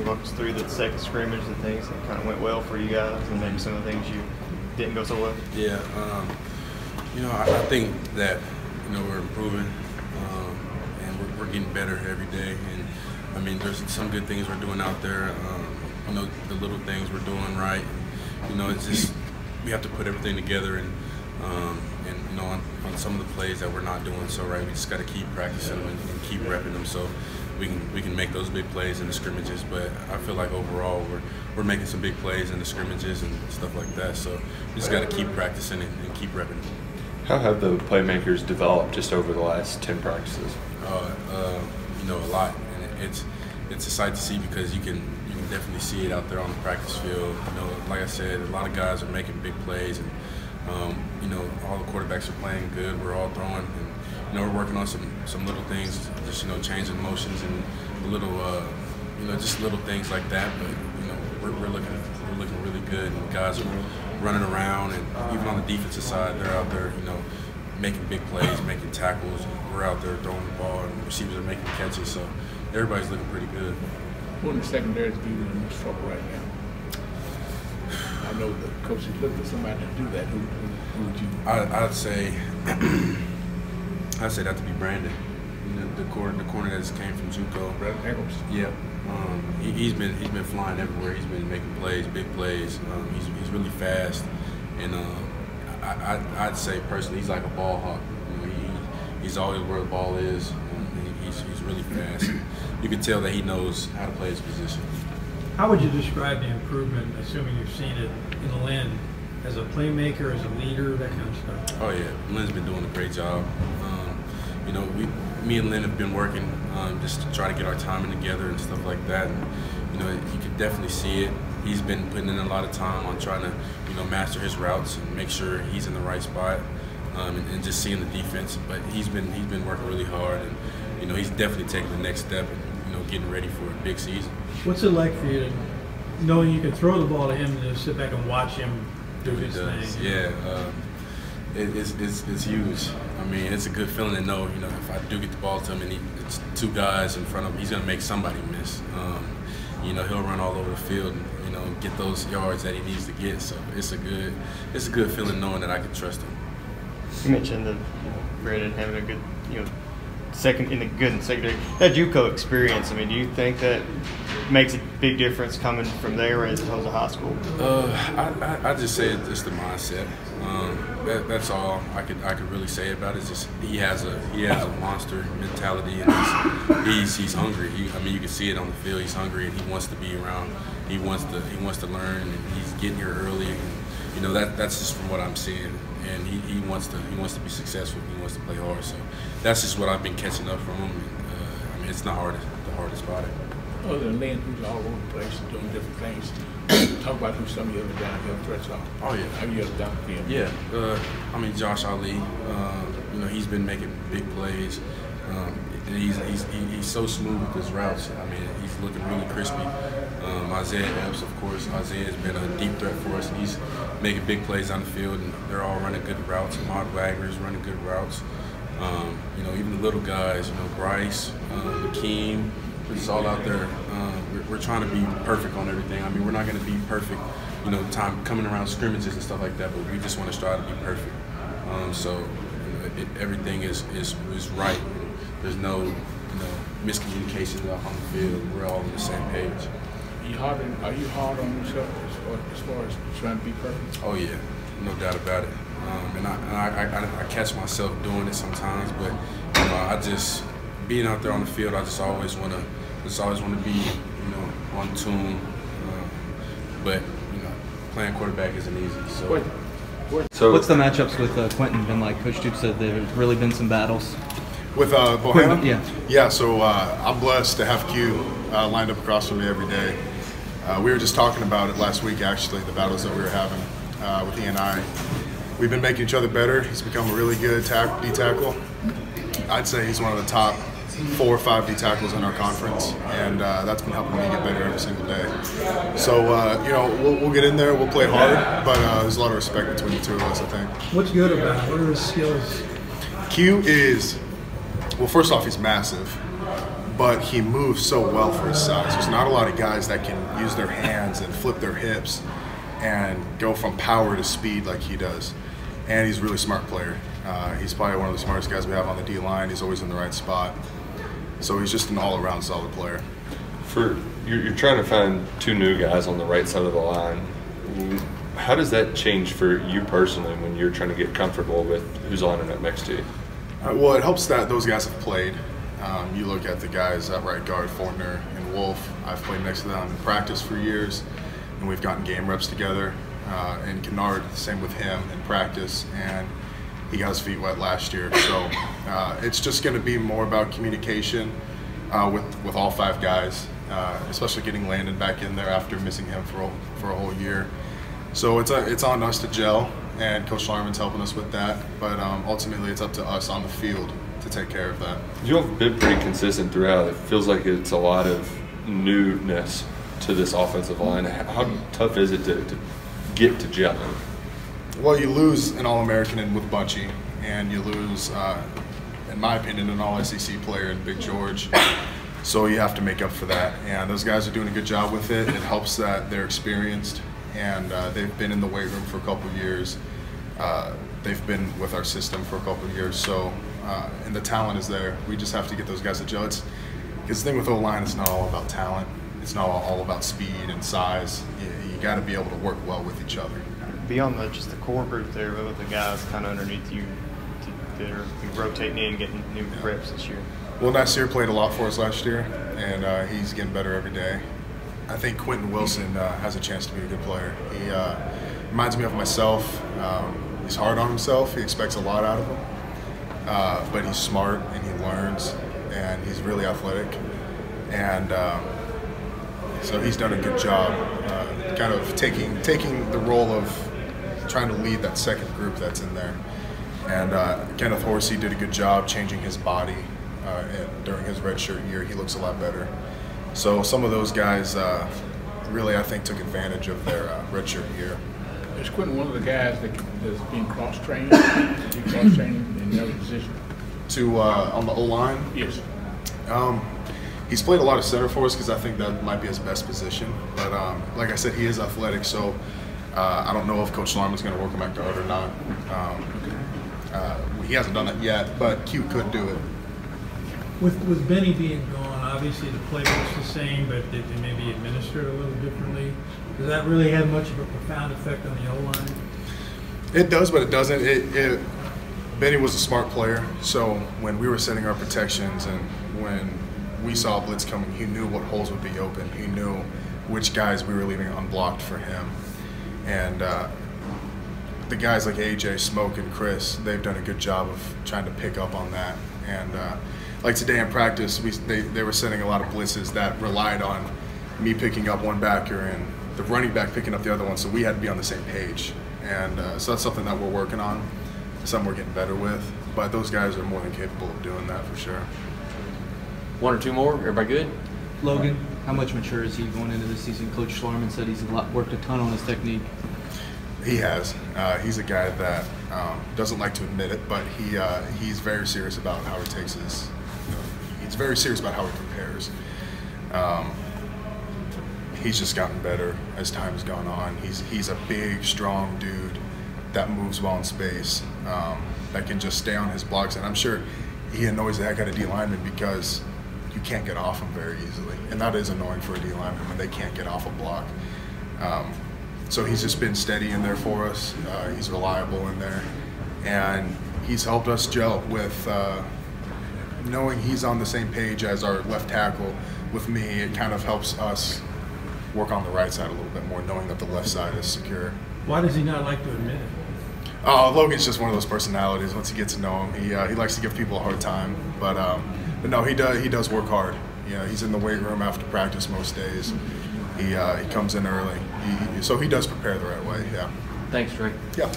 walk us through the second scrimmage and things that kind of went well for you guys, and maybe some of the things you didn't go so well? Yeah, I think that we're improving, and we're getting better every day. And I mean, there's some good things we're doing out there. The little things we're doing right. It's just we have to put everything together, and on some of the plays that we're not doing so right, we just got to keep practicing them and keep repping them so we can make those big plays in the scrimmages. But I feel like overall we're making some big plays in the scrimmages and stuff like that. So we just got to keep practicing and keep repping them. How have the playmakers developed just over the last 10 practices? A lot, and it's a sight to see because you can definitely see it out there on the practice field. Like I said, a lot of guys are making big plays, and all the quarterbacks are playing good. We're all throwing, and we're working on some little things, just changing motions and a little, just little things like that. But we're looking really good, and guys are running around, and even on the defensive side, they're out there, making big plays, making tackles. We're out there throwing the ball, and receivers are making catches. So everybody's looking pretty good. Who in the secondary is giving you the most trouble right now? I know the coach is looking for somebody to do that. Who would you? I'd say that to be Brandon. The corner that just came from JUCO. Brandon Eccles. Yeah. He's been flying everywhere. He's been making plays, big plays. He's really fast, and I'd say personally he's like a ball hawk. He's always where the ball is. He's really fast. You can tell that he knows how to play his position. How would you describe the improvement, assuming you've seen it in Lynn, as a playmaker, as a leader, that kind of stuff? Oh yeah, Lynn's been doing a great job. Me and Lynn have been working just to try to get our timing together and stuff like that. And, you can definitely see it. He's been putting in a lot of time on trying to, master his routes and make sure he's in the right spot, and just seeing the defense. But he's been working really hard, and he's definitely taking the next step and getting ready for a big season. What's it like for you to knowing you can throw the ball to him and just sit back and watch him do his thing? Yeah, it's huge. I mean, it's a good feeling to know, if I do get the ball to him and it's two guys in front of him, he's going to make somebody miss. He'll run all over the field and, get those yards that he needs to get. So it's a good feeling knowing that I can trust him. You mentioned Brandon having a good, secondary. That JUCO experience, I mean, do you think that makes a big difference coming from there as opposed to high school? I just say it's the mindset. That's all I could really say about it. It's just he has a monster mentality, and he's hungry. You can see it on the field. He's hungry, and he wants to be around. He wants to learn, and he's getting here early. And, that's just from what I'm seeing. And he wants to be successful. He wants to play hard. So that's just what I've been catching up from him. And, it's not the hardest about it. Other than Lynn, who's all over the place and doing different things, talk about who some of your other downhill threats are. Oh yeah. How you other downfield? Yeah. Josh Ali. He's been making big plays. And he's so smooth with his routes. He's looking really crispy. Isaiah Epps, of course. Isaiah has been a deep threat for us, and he's making big plays on the field, and they're all running good routes. Ahmad Wagner's running good routes. Even the little guys, Bryce, Akeem, we're just all out there. We're trying to be perfect on everything. We're not going to be perfect, time coming around scrimmages and stuff like that, but we just want to strive to be perfect. Everything is right. There's no miscommunication on the field. We're all on the same page. Are you hard on yourself as far as trying to be perfect? Oh yeah, no doubt about it. And I catch myself doing it sometimes, but I just being out there on the field, I just always want to be on tune. But playing quarterback isn't easy. So what's the matchups with Quentin been like? Coach Duke said there's really been some battles. With Bohanna? Yeah. Yeah, so I'm blessed to have Q lined up across from me every day. We were just talking about it last week, actually, the battles that we were having with he and I. We've been making each other better. He's become a really good D tackle. I'd say he's one of the top 4 or 5 D tackles in our conference, and that's been helping me get better every single day. So, we'll get in there, we'll play hard, but there's a lot of respect between the two of us, I think. What's good about it? What are his skills? Q is, well, first off, he's massive, but he moves so well for his size. There's not a lot of guys that can use their hands and flip their hips and go from power to speed like he does. And he's a really smart player. He's probably one of the smartest guys we have on the D-line. He's always in the right spot. So he's just an all-around solid player. You're trying to find 2 new guys on the right side of the line. How does that change for you personally when you're trying to get comfortable with who's lining up next to you? Well, it helps that those guys have played. You look at the guys at right guard, Fortner and Wolf. I've played next to them in practice for years, and we've gotten game reps together. And Kennard, same with him in practice, and he got his feet wet last year. So it's just going to be more about communication with all 5 guys, especially getting Landon back in there after missing him for a whole year. So it's on us to gel, and Coach Schlarman's helping us with that. But ultimately, it's up to us on the field to take care of that. You have been pretty consistent throughout. It feels like it's a lot of newness to this offensive line. How tough is it to get to gelling? Well, you lose an All-American with Bunchy, and you lose, in my opinion, an All-SEC player in Big George. So you have to make up for that, and those guys are doing a good job with it. It helps that they're experienced, and they've been in the weight room for a couple of years. They've been with our system for a couple of years, so and the talent is there. We just have to get those guys to gel. Because the thing with O-line, it's not all about talent. It's not all about speed and size. You got to be able to work well with each other. Beyond just the core group there, with the guys kind of underneath you that are rotating in and getting new reps this year. Well, Nasir played a lot for us last year, and he's getting better every day. I think Quentin Wilson has a chance to be a good player. He reminds me of myself. He's hard on himself. He expects a lot out of him. But he's smart and he learns, and he's really athletic. And so he's done a good job kind of taking the role of trying to lead that second group that's in there. And Kenneth Horsey did a good job changing his body during his redshirt year. He looks a lot better. So some of those guys really, I think, took advantage of their redshirt year. Is Quentin one of the guys that's being cross-trained? Cross-trained in the other position? On the O-line? Yes. He's played a lot of center for us because I think that might be his best position. But like I said, he is athletic, so I don't know if Coach Schlarman's going to work him at guard or not. He hasn't done that yet, but Q could do it. With Benny being gone, obviously the playbook's the same, but they may be administered a little differently. Does that really have much of a profound effect on the O-line? It does, but it doesn't. Benny was a smart player, so when we were setting our protections and when we saw blitz coming, he knew what holes would be open. He knew which guys we were leaving unblocked for him. And the guys like AJ, Smoke, and Chris, they've done a good job of trying to pick up on that. And like today in practice, they were setting a lot of blitzes that relied on me picking up one backer and the running back picking up the other one, so we had to be on the same page. And so that's something that we're working on, something we're getting better with. But those guys are more than capable of doing that for sure. 1 or 2 more? Everybody good? Logan, how much mature is he going into this season? Coach Schlarman said he's worked a ton on his technique. He has. He's a guy that doesn't like to admit it, but he's very serious about how he takes his. He's very serious about how he prepares. He's just gotten better as time has gone on. He's a big, strong dude that moves well in space, that can just stay on his blocks. And I'm sure he annoys the heck out of D linemen because you can't get off him very easily. And that is annoying for a D lineman when they can't get off a block. So he's just been steady in there for us. He's reliable in there. And he's helped us gel with knowing he's on the same page as our left tackle with me. It kind of helps us work on the right side a little bit more, knowing that the left side is secure. Why does he not like to admit it? Logan's just one of those personalities. Once you get to know him, he likes to give people a hard time. But no, he does work hard. He's in the weight room after practice most days. He comes in early. So he does prepare the right way. Yeah. Thanks, Drake. Yeah.